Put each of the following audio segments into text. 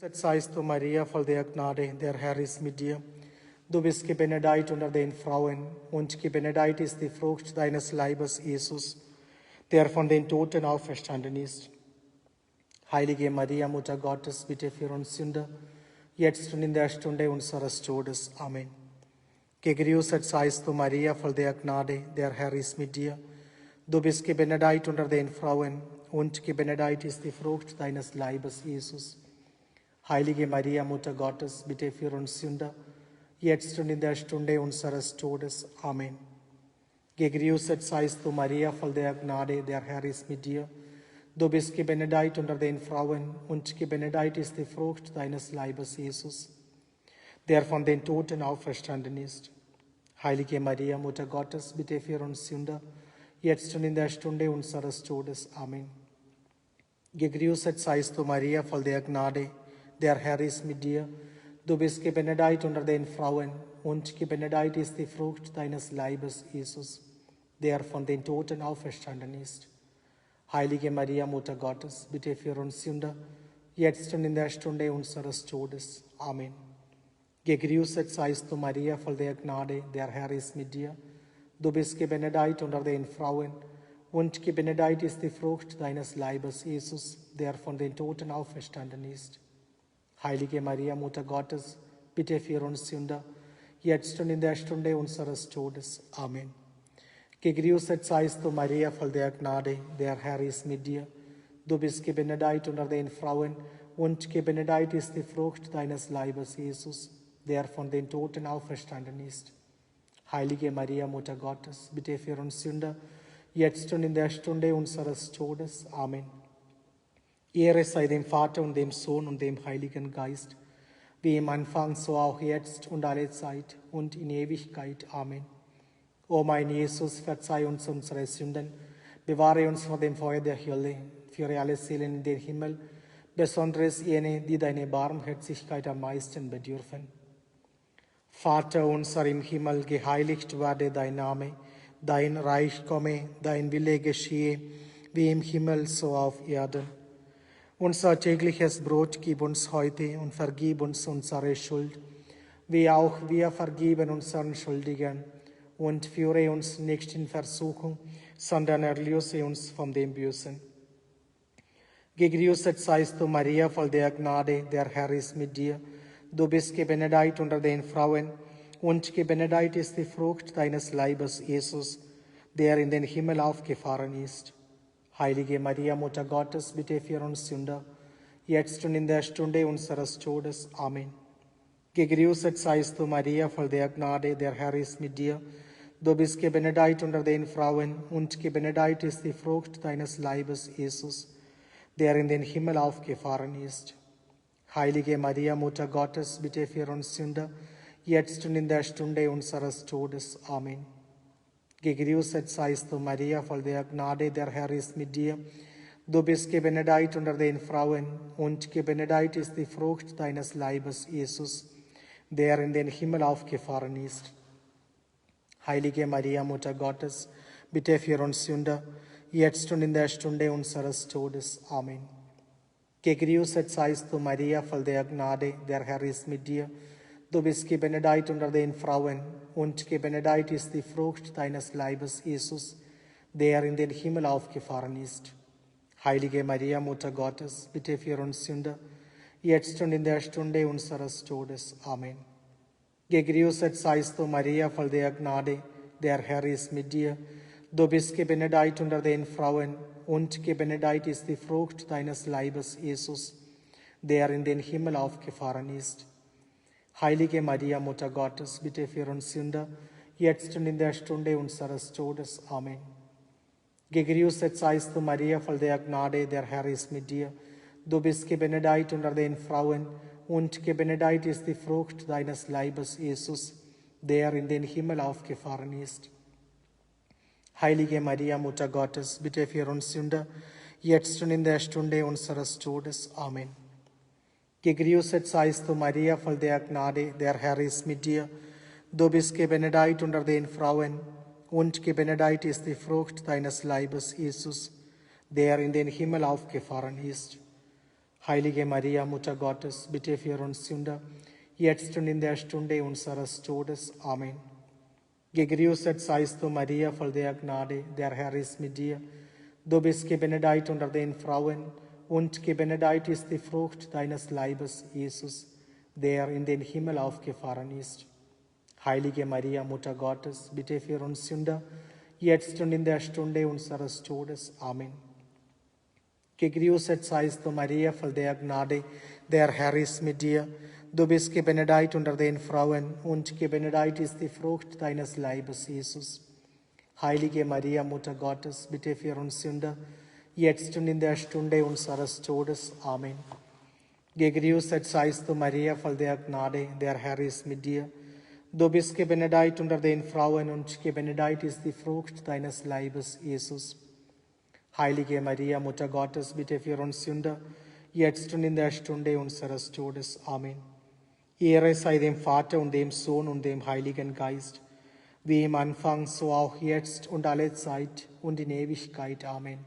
Gegrüßet seist du, Maria, voll der Gnade, der Herr ist mit dir. Du bist gebenedeit unter den Frauen, und gebenedeit ist die Frucht deines Leibes, Jesus, der von den Toten auferstanden ist. Heilige Maria, Mutter Gottes, bitte für uns Sünder, jetzt und in der Stunde unseres Todes. Amen. Gegrüßet seist du, Maria, voll der Gnade, der Herr ist mit dir. Du bist gebenedeit unter den Frauen, und gebenedeit ist die Frucht deines Leibes, Jesus. Heilige Maria, Mutter Gottes, bitte für uns Sünder, jetzt und in der Stunde unseres Todes. Amen. Gegrüßet seist du, Maria, voll der Gnade, der Herr ist mit dir. Du bist gebenedeit unter den Frauen, und gebenedeit ist die Frucht deines Leibes, Jesus, der von den Toten auferstanden ist. Heilige Maria, Mutter Gottes, bitte für uns Sünder, jetzt und in der Stunde unseres Todes. Amen. Gegrüßet seist du, Maria, voll der Gnade, der Herr ist mit dir. Du bist gebenedeit unter den Frauen, und gebenedeit ist die Frucht deines Leibes, Jesus, der von den Toten auferstanden ist. Heilige Maria, Mutter Gottes, bitte für uns Sünder, jetzt und in der Stunde unseres Todes. Amen. Gegrüßet seist du, Maria, voll der Gnade, der Herr ist mit dir. Du bist gebenedeit unter den Frauen, und gebenedeit ist die Frucht deines Leibes, Jesus, der von den Toten auferstanden ist. Heilige Maria, Mutter Gottes, bitte für uns Sünder, jetzt und in der Stunde unseres Todes. Amen. Gegrüßet seist du, Maria, voll der Gnade, der Herr ist mit dir. Du bist gebenedeit unter den Frauen, und gebenedeit ist die Frucht deines Leibes, Jesus, der von den Toten auferstanden ist. Heilige Maria, Mutter Gottes, bitte für uns Sünder, jetzt und in der Stunde unseres Todes. Amen. Ehre sei dem Vater und dem Sohn und dem Heiligen Geist, wie im Anfang, so auch jetzt und alle Zeit und in Ewigkeit. Amen. O mein Jesus, verzeih uns unsere Sünden, bewahre uns vor dem Feuer der Hölle, führe alle Seelen in den Himmel, besonders jene, die deine Barmherzigkeit am meisten bedürfen. Vater unser im Himmel, geheiligt werde dein Name, dein Reich komme, dein Wille geschehe, wie im Himmel, so auf Erden. Unser tägliches Brot gib uns heute und vergib uns unsere Schuld, wie auch wir vergeben unseren Schuldigern. Und führe uns nicht in Versuchung, sondern erlöse uns von dem Bösen. Gegrüßet seist du, Maria, voll der Gnade, der Herr ist mit dir. Du bist gebenedeit unter den Frauen, und gebenedeit ist die Frucht deines Leibes, Jesus, der in den Himmel aufgefahren ist. Heilige Maria, Mutter Gottes, bitte für uns Sünder, jetzt und in der Stunde unseres Todes. Amen. Gegrüßet seist du, Maria, voll der Gnade, der Herr ist mit dir. Du bist gebenedeit unter den Frauen, und gebenedeit ist die Frucht deines Leibes, Jesus, der in den Himmel aufgefahren ist. Heilige Maria, Mutter Gottes, bitte für uns Sünder, jetzt und in der Stunde unseres Todes. Amen. Gegrüßet seist du, Maria, voll der Gnade, der Herr ist mit dir. Du bist gebenedeit unter den Frauen, und gebenedeit ist die Frucht deines Leibes, Jesus, der in den Himmel aufgefahren ist. Heilige Maria, Mutter Gottes, bitte für uns Sünder, jetzt und in der Stunde unseres Todes. Amen. Gegrüßet seist du, Maria, voll der Gnade, der Herr ist mit dir. Du bist gebenedeit unter den Frauen, und gebenedeit ist die Frucht deines Leibes, Jesus, der in den Himmel aufgefahren ist. Heilige Maria, Mutter Gottes, bitte für uns Sünder, jetzt und in der Stunde unseres Todes. Amen. Gegrüßet seist du, Maria, voll der Gnade, der Herr ist mit dir. Du bist gebenedeit unter den Frauen, und gebenedeit ist die Frucht deines Leibes, Jesus, der in den Himmel aufgefahren ist. Heilige Maria, Mutter Gottes, bitte für uns Sünder, jetzt und in der Stunde unseres Todes. Amen. Gegrüßet seist du, Maria, voll der Gnade, der Herr ist mit dir. Du bist gebenedeit unter den Frauen, und gebenedeit ist die Frucht deines Leibes, Jesus, der in den Himmel aufgefahren ist. Heilige Maria, Mutter Gottes, bitte für uns Sünder, jetzt und in der Stunde unseres Todes. Amen. Gegrüßet seist du, Maria, voll der Gnade, der Herr ist mit dir. Du bist gebenedeit unter den Frauen, und gebenedeit ist die Frucht deines Leibes, Jesus, der in den Himmel aufgefahren ist. Heilige Maria, Mutter Gottes, bitte für uns Sünder, jetzt und in der Stunde unseres Todes. Amen. Gegrüßet seist du, Maria, voll der Gnade, der Herr ist mit dir. Du bist gebenedeit unter den Frauen, und gebenedeit ist die Frucht deines Leibes, Jesus, der in den Himmel aufgefahren ist. Heilige Maria, Mutter Gottes, bitte für uns Sünder, jetzt und in der Stunde unseres Todes. Amen. Gegrüßet seist du, Maria, voll der Gnade, der Herr ist mit dir. Du bist gebenedeit unter den Frauen, und gebenedeit ist die Frucht deines Leibes, Jesus. Heilige Maria, Mutter Gottes, bitte für uns Sünder, jetzt und in der Stunde unseres Todes. Amen. Gegrüßet seist du, Maria, voll der Gnade, der Herr ist mit dir. Du bist gebenedeit unter den Frauen, und gebenedeit ist die Frucht deines Leibes, Jesus. Heilige Maria, Mutter Gottes, bitte für uns Sünder, jetzt und in der Stunde unseres Todes. Amen. Ehre sei dem Vater und dem Sohn und dem Heiligen Geist, wie im Anfang, so auch jetzt und alle Zeit und in Ewigkeit. Amen.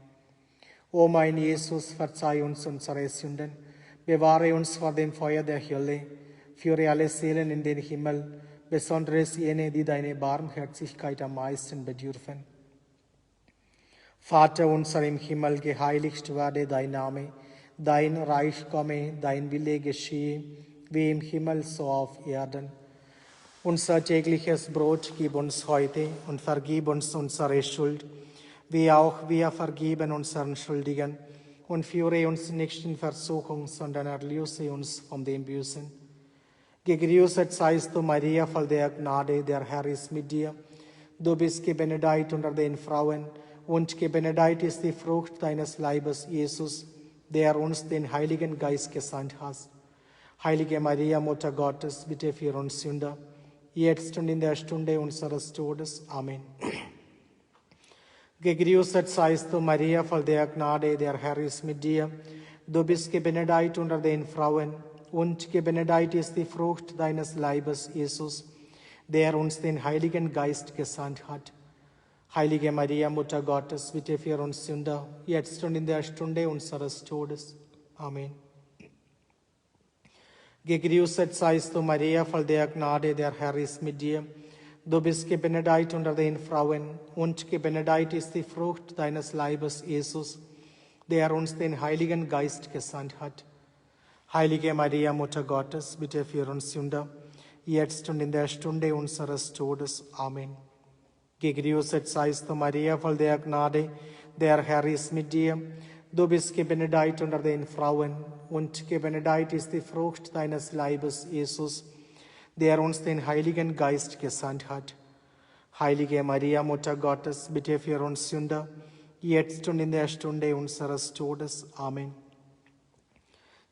O mein Jesus, verzeih uns unsere Sünden, bewahre uns vor dem Feuer der Hölle, führe alle Seelen in den Himmel, besonders jene, die deine Barmherzigkeit am meisten bedürfen. Vater unser im Himmel, geheiligt werde dein Name, dein Reich komme, dein Wille geschehe, wie im Himmel so auf Erden. Unser tägliches Brot gib uns heute und vergib uns unsere Schuld, wie auch wir vergeben unseren Schuldigen. Und führe uns nicht in Versuchung, sondern erlöse uns von dem Bösen. Gegrüßet seist du, Maria, voll der Gnade, der Herr ist mit dir. Du bist gebenedeit unter den Frauen, und gebenedeit ist die Frucht deines Leibes, Jesus, der uns den Heiligen Geist gesandt hast. Heilige Maria, Mutter Gottes, bitte für uns Sünder, jetzt und in der Stunde unseres Todes. Amen. Gegrüßet seist du, Maria, voll der Gnade, der Herr ist mit dir. Du bist gebenedeit unter den Frauen, und gebenedeit ist die Frucht deines Leibes, Jesus, der uns den Heiligen Geist gesandt hat. Heilige Maria, Mutter Gottes, bitte für uns Sünder, jetzt und in der Stunde unseres Todes. Amen. Gegrüßet seist du, Maria, voll der Gnade, der Herr ist mit dir. Du bist gebenedeit unter den Frauen, und gebenedeit ist die Frucht deines Leibes, Jesus, der uns den Heiligen Geist gesandt hat. Heilige Maria, Mutter Gottes, bitte für uns Sünder, jetzt und in der Stunde unseres Todes. Amen. Gegrüßet seist du, Maria, voll der Gnade, der Herr ist mit dir. Du bist gebenedeit unter den Frauen, und gebenedeit ist die Frucht deines Leibes, Jesus, der uns den Heiligen Geist gesandt hat. Heilige Maria, Mutter Gottes, bitte für uns Sünder, jetzt und in der Stunde unseres Todes. Amen.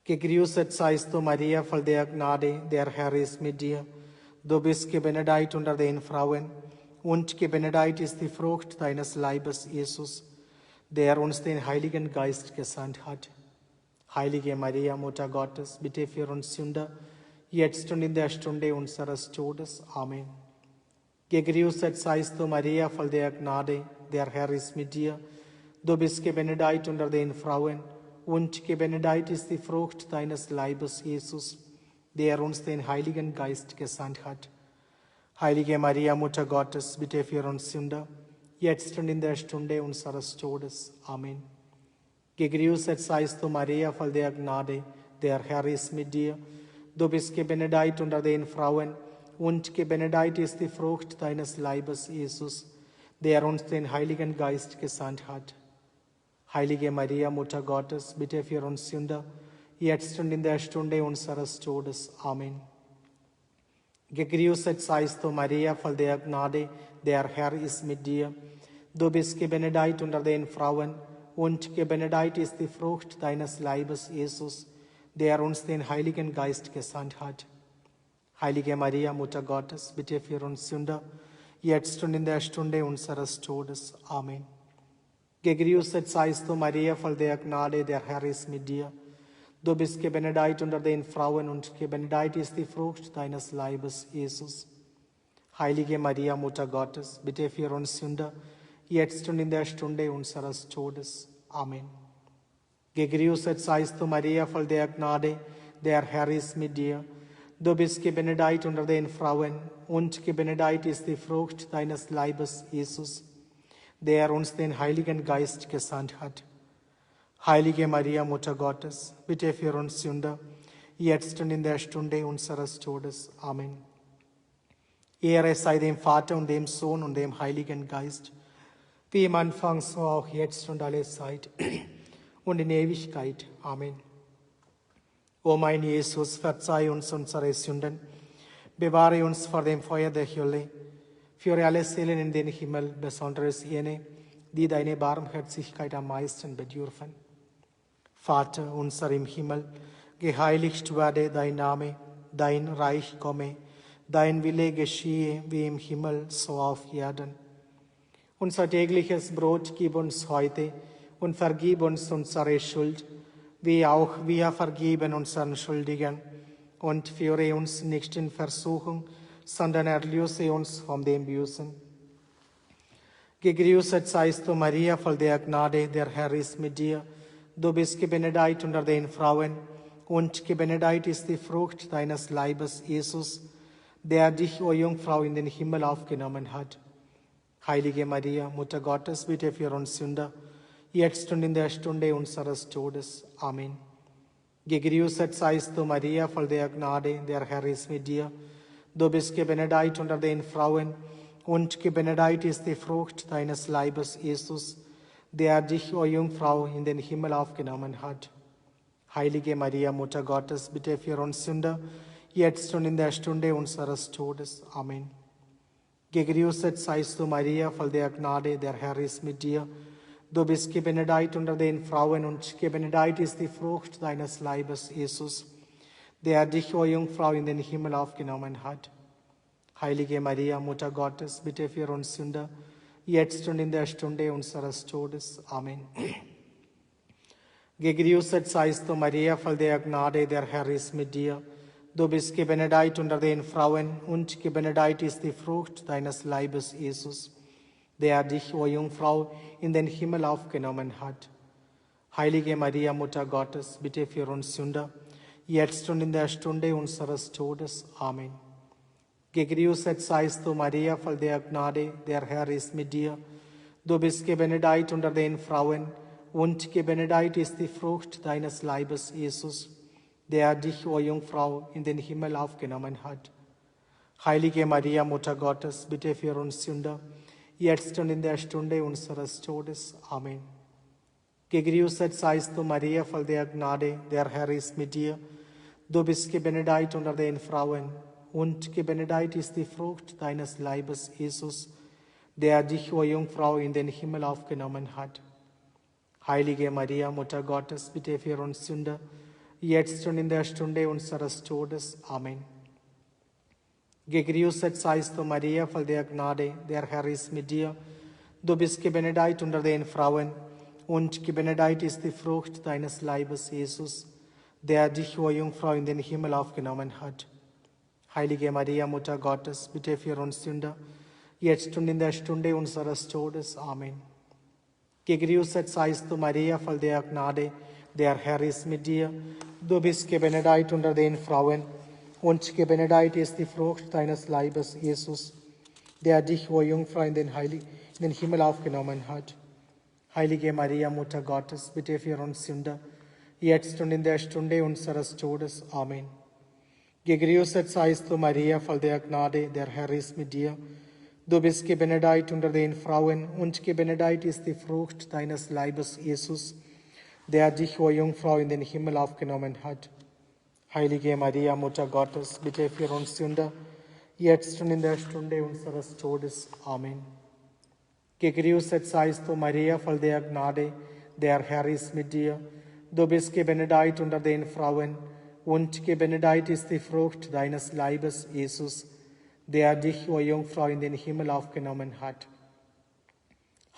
Gegrüßet seist du, Maria, voll der Gnade, der Herr ist mit dir. Du bist gebenedeit unter den Frauen, und gebenedeit ist die Frucht deines Leibes, Jesus, der uns den Heiligen Geist gesandt hat. Heilige Maria, Mutter Gottes, bitte für uns Sünder, jetzt und in der Stunde unseres Todes. Amen. Gegrüßet seist du, Maria, voll der Gnade, der Herr ist mit dir. Du bist gebenedeit unter den Frauen, und gebenedeit ist die Frucht deines Leibes, Jesus, der uns den Heiligen Geist gesandt hat. Heilige Maria, Mutter Gottes, bitte für uns Sünder, jetzt und in der Stunde unseres Todes. Amen. Gegrüßet seist du, Maria, voll der Gnade, der Herr ist mit dir. Du bist gebenedeit unter den Frauen, und gebenedeit ist die Frucht deines Leibes, Jesus, der uns den Heiligen Geist gesandt hat. Heilige Maria, Mutter Gottes, bitte für uns Sünder, jetzt und in der Stunde unseres Todes. Amen. Gegrüßet seist du, Maria, voll der Gnade, der Herr ist mit dir. Du bist gebenedeit unter den Frauen, und gebenedeit ist die Frucht deines Leibes, Jesus, der uns den Heiligen Geist gesandt hat. Heilige Maria, Mutter Gottes, bitte für uns Sünder, jetzt und in der Stunde unseres Todes. Amen. Gegrüßet seist du, Maria, voll der Gnade, der Herr ist mit dir. Du bist gebenedeit unter den Frauen, und gebenedeit ist die Frucht deines Leibes, Jesus. Heilige Maria, Mutter Gottes, bitte für uns Sünder, jetzt und in der Stunde unseres Todes. Amen. Gegrüßet seist du, Maria, voll der Gnade, der Herr ist mit dir. Du bist gebenedeit unter den Frauen, und gebenedeit ist die Frucht deines Leibes, Jesus, der uns den Heiligen Geist gesandt hat. Heilige Maria, Mutter Gottes, bitte für uns Sünder, jetzt und in der Stunde unseres Todes. Amen. Ehre sei dem Vater und dem Sohn und dem Heiligen Geist, wie im Anfang, so auch jetzt und alle Zeit und in Ewigkeit. Amen. O mein Jesus, verzeih uns unsere Sünden, bewahre uns vor dem Feuer der Hölle, führe alle Seelen in den Himmel, besonders jene, die deine Barmherzigkeit am meisten bedürfen. Vater unser im Himmel, geheiligt werde dein Name, dein Reich komme, dein Wille geschehe wie im Himmel, so auf Erden. Unser tägliches Brot gib uns heute und vergib uns unsere Schuld, wie auch wir vergeben unseren Schuldigen. Und führe uns nicht in Versuchung, sondern erlöse uns von dem Bösen. Gegrüßet seist du, Maria, voll der Gnade, der Herr ist mit dir. Du bist gebenedeit unter den Frauen, und gebenedeit ist die Frucht deines Leibes, Jesus, der dich, o Jungfrau, in den Himmel aufgenommen hat. Heilige Maria, Mutter Gottes, bitte für uns Sünder, jetzt und in der Stunde unseres Todes. Amen. Gegrüßet seist du, Maria, voll der Gnade, der Herr ist mit dir. Du bist gebenedeit unter den Frauen, und gebenedeit ist die Frucht deines Leibes, Jesus, der dich, o Jungfrau, in den Himmel aufgenommen hat. Heilige Maria, Mutter Gottes, bitte für uns Sünder, jetzt und in der Stunde unseres Todes. Amen. Gegrüßet seist du, Maria, voll der Gnade, der Herr ist mit dir. Du bist gebenedeit unter den Frauen, und gebenedeit ist die Frucht deines Leibes, Jesus, der dich, o Jungfrau, in den Himmel aufgenommen hat. Heilige Maria, Mutter Gottes, bitte für uns Sünder, jetzt und in der Stunde unseres Todes. Amen. Gegrüßet seist du, Maria, voll der Gnade, der Herr ist mit dir. Du bist gebenedeit unter den Frauen, und gebenedeit ist die Frucht deines Leibes, Jesus, der dich, o Jungfrau, in den Himmel aufgenommen hat. Heilige Maria, Mutter Gottes, bitte für uns Sünder, jetzt und in der Stunde unseres Todes. Amen. Gegrüßet seist du, Maria, voll der Gnade, der Herr ist mit dir. Du bist gebenedeit unter den Frauen, und gebenedeit ist die Frucht deines Leibes, Jesus, der dich, o Jungfrau, in den Himmel aufgenommen hat. Heilige Maria, Mutter Gottes, bitte für uns Sünder, jetzt und in der Stunde unseres Todes. Amen. Gegrüßet seist du, Maria, voll der Gnade, der Herr ist mit dir. Du bist gebenedeit unter den Frauen, und gebenedeit ist die Frucht deines Leibes, Jesus, der dich, o Jungfrau, in den Himmel aufgenommen hat. Heilige Maria, Mutter Gottes, bitte für uns Sünder, jetzt und in der Stunde unseres Todes. Amen. Gegrüßet seist du, Maria, voll der Gnade, der Herr ist mit dir. Du bist gebenedeit unter den Frauen, und gebenedeit ist die Frucht deines Leibes, Jesus, der dich, o Jungfrau, in den Himmel aufgenommen hat. Heilige Maria, Mutter Gottes, bitte für uns Sünder, jetzt und in der Stunde unseres Todes. Amen. Gegrüßet seist du, Maria, voll der Gnade, der Herr ist mit dir. Du bist gebenedeit unter den Frauen, und gebenedeit ist die Frucht deines Leibes, Jesus, der dich, o Jungfrau, in den Himmel aufgenommen hat. Heilige Maria, Mutter Gottes, bitte für uns Sünder, jetzt und in der Stunde unseres Todes. Amen. Gegrüßet seist du, Maria, voll der Gnade, der Herr ist mit dir. Du bist gebenedeit unter den Frauen, und gebenedeit ist die Frucht deines Leibes, Jesus, der dich, o Jungfrau, in den Himmel aufgenommen hat. Heilige Maria, Mutter Gottes, bitte für uns Sünder, jetzt und in der Stunde unseres Todes. Amen. Gegrüßet seist du, Maria, voll der Gnade, der Herr ist mit dir. Du bist gebenedeit unter den Frauen, und gebenedeit ist die Frucht deines Leibes, Jesus, der dich, o Jungfrau, in den Himmel aufgenommen hat.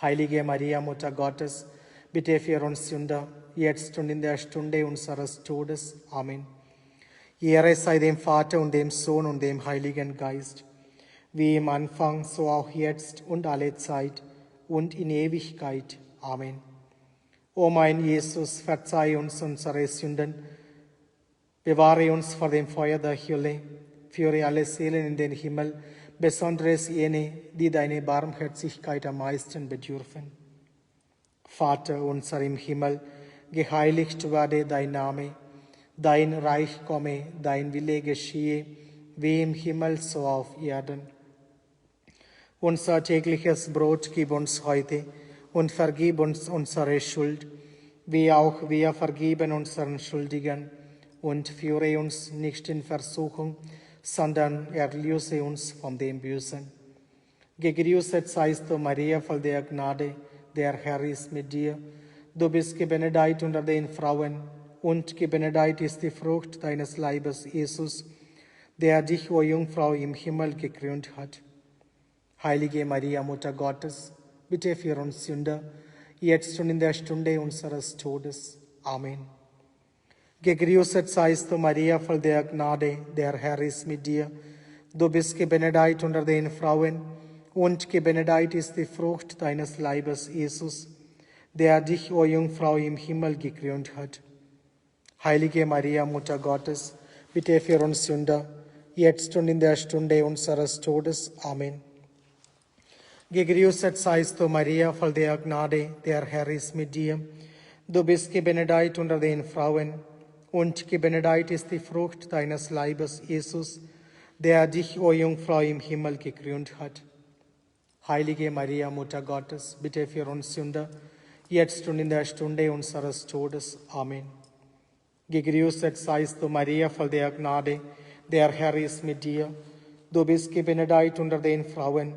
Heilige Maria, Mutter Gottes, bitte für uns Sünder, jetzt und in der Stunde unseres Todes. Amen. Ehre sei dem Vater und dem Sohn und dem Heiligen Geist, wie im Anfang, so auch jetzt und alle Zeit und in Ewigkeit. Amen. O mein Jesus, verzeih uns unsere Sünden, bewahre uns vor dem Feuer der Hölle, führe alle Seelen in den Himmel, besonders jene, die deine Barmherzigkeit am meisten bedürfen. Vater unser im Himmel, geheiligt werde dein Name, dein Reich komme, dein Wille geschehe, wie im Himmel so auf Erden. Unser tägliches Brot gib uns heute und vergib uns unsere Schuld, wie auch wir vergeben unseren Schuldigen. Und führe uns nicht in Versuchung, sondern erlöse uns von dem Bösen. Gegrüßet seist du, Maria, voll der Gnade, der Herr ist mit dir. Du bist gebenedeit unter den Frauen, und gebenedeit ist die Frucht deines Leibes, Jesus, der dich, o Jungfrau, im Himmel gekrönt hat. Heilige Maria, Mutter Gottes, bitte für uns Sünder, jetzt und in der Stunde unseres Todes. Amen. Gegrüßet seist du, Maria, voll der Gnade, der Herr ist mit dir. Du bist gebenedeit unter den Frauen, und gebenedeit ist die Frucht deines Leibes, Jesus, der dich, o Jungfrau, im Himmel gekrönt hat. Heilige Maria, Mutter Gottes, bitte für uns Sünder, jetzt und in der Stunde unseres Todes. Amen. Gegrüßet seist du, Maria, voll der Gnade, der Herr ist mit dir. Du bist gebenedeit unter den Frauen, und gebenedeit ist die Frucht deines Leibes, Jesus, der dich, o Jungfrau, im Himmel gekrönt hat. Heilige Maria, Mutter Gottes, bitte für uns Sünder, jetzt und in der Stunde unseres Todes. Amen. Gegrüßet seist du, Maria, voll der Gnade, der Herr ist mit dir. Du bist gebenedeit unter den Frauen,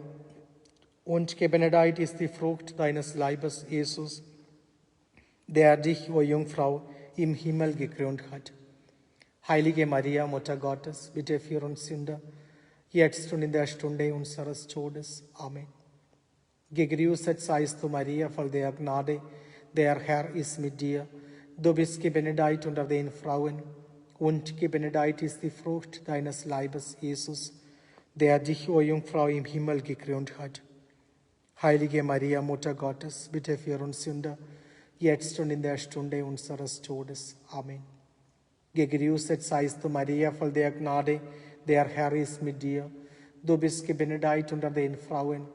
und gebenedeit ist die Frucht deines Leibes, Jesus, der dich, o Jungfrau, im Himmel gekrönt hat. Heilige Maria, Mutter Gottes, bitte für uns Sünder, jetzt und in der Stunde unseres Todes. Amen. Gegrüßet seist du, Maria, voll der Gnade, der Herr ist mit dir. Du bist gebenedeit unter den Frauen, und gebenedeit ist die Frucht deines Leibes, Jesus, der dich, o Jungfrau, im Himmel gekrönt hat. Heilige Maria, Mutter Gottes, bitte für uns Sünder, jetzt und in der Stunde unseres Todes. Amen. Gegrüßet seist du, Maria, voll der Gnade, der Herr ist mit dir. Du bist gebenedeit unter den Frauen,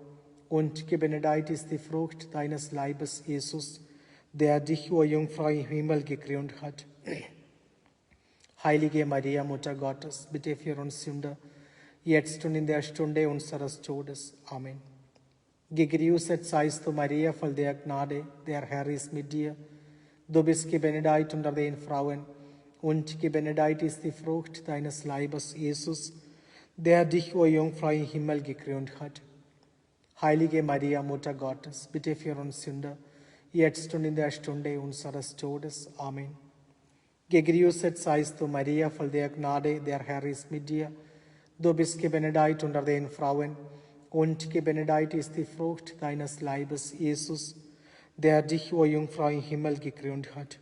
und gebenedeit ist die Frucht deines Leibes, Jesus, der dich, o Jungfrau, im Himmel gekrönt hat. Heilige Maria, Mutter Gottes, bitte für uns Sünder, jetzt und in der Stunde unseres Todes. Amen. Gegrüßet seist du, Maria, voll der Gnade, der Herr ist mit dir. Du bist gebenedeit unter den Frauen, und gebenedeit ist die Frucht deines Leibes, Jesus, der dich, o Jungfrau, im Himmel gekrönt hat. Heilige Maria, Mutter Gottes, bitte für uns Sünder, jetzt und in der Stunde unseres Todes. Amen. Gegrüßet seist du, Maria, voll der Gnade, der Herr ist mit dir. Du bist gebenedeit unter den Frauen, und gebenedeit ist die Frucht deines Leibes, Jesus, der dich, o Jungfrau, im Himmel gekrönt hat.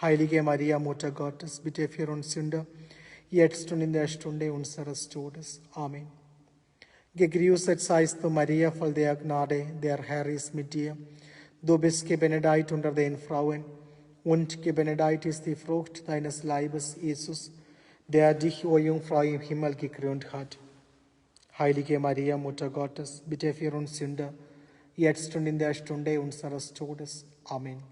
Heilige Maria, Mutter Gottes, bitte für uns Sünder, jetzt und in der Stunde unseres Todes. Amen. Gegrüßet seist du, Maria, voll der Gnade, der Herr ist mit dir. Du bist gebenedeit unter den Frauen, und gebenedeit ist die Frucht deines Leibes, Jesus, der dich, o Jungfrau, im Himmel gekrönt hat. Heilige Maria, Mutter Gottes, bitte für uns Sünder, jetzt und in der Stunde unseres Todes. Amen.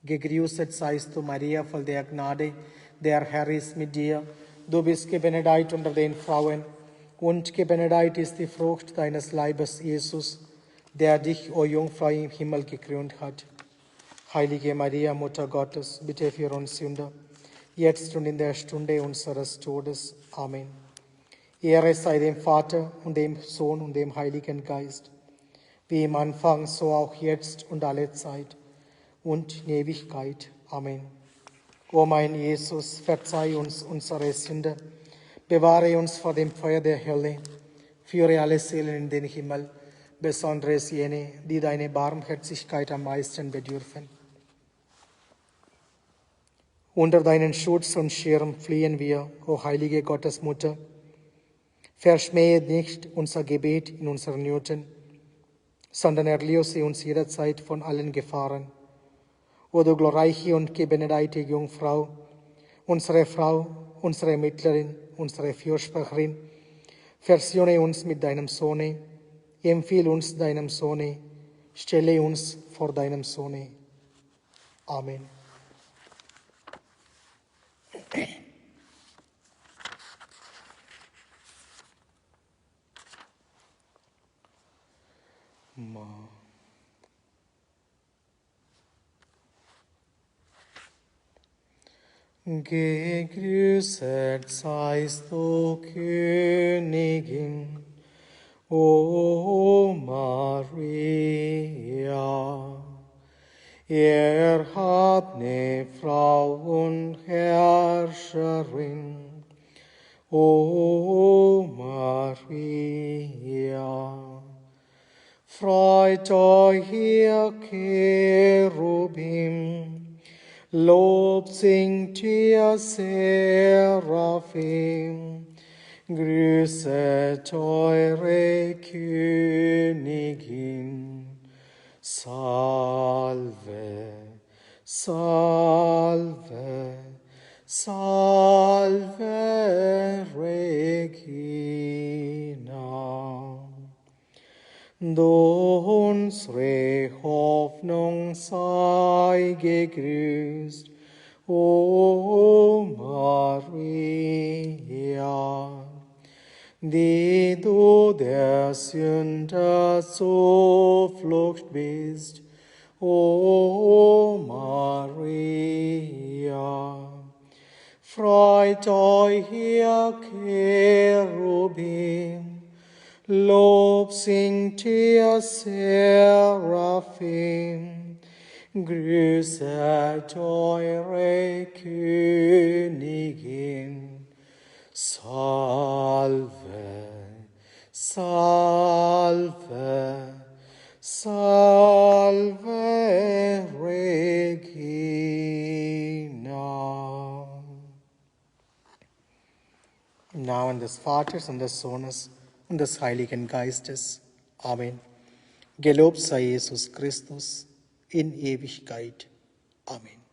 Gegrüßet seist du, Maria, voll der Gnade, der Herr ist mit dir. Du bist gebenedeit unter den Frauen, und gebenedeit ist die Frucht deines Leibes, Jesus, der dich, o Jungfrau, im Himmel gekrönt hat. Heilige Maria, Mutter Gottes, bitte für uns Sünder, jetzt und in der Stunde unseres Todes. Amen. Ehre sei dem Vater und dem Sohn und dem Heiligen Geist, wie im Anfang, so auch jetzt und alle Zeit und in Ewigkeit. Amen. O mein Jesus, verzeih uns unsere Sünde, bewahre uns vor dem Feuer der Hölle, führe alle Seelen in den Himmel, besonders jene, die deine Barmherzigkeit am meisten bedürfen. Unter deinen Schutz und Schirm fliehen wir, o heilige Gottesmutter. Verschmähe nicht unser Gebet in unseren Nöten, sondern erlöse uns jederzeit von allen Gefahren. O du glorreiche und gebenedeit Jungfrau, unsere Frau, unsere Mittlerin, unsere Fürsprecherin, versione uns mit deinem Sohne, empfehle uns deinem Sohne, stelle uns vor deinem Sohne. Amen. Gegrüßet seist du, Königin, O Maria, erhabne Frau und Herrscherin, O Maria. Freut euch, ihr Cherubim, Lob singt ihr Seraphim, grüßet eure Königin. Salve, salve, salve Regina. Du unsere Hoffnung sei gegrüßt, O Maria, die du der Sünder Zuflucht bist, O Maria. Freut euch, ihr Cherubim, Lob singt ihr Seraphim, grüßet eure Königin. Salve, salve, salve Regina. Im Namen des Vaters und des Sohnes und des Heiligen Geistes. Amen. Gelobt sei Jesus Christus in Ewigkeit. Amen.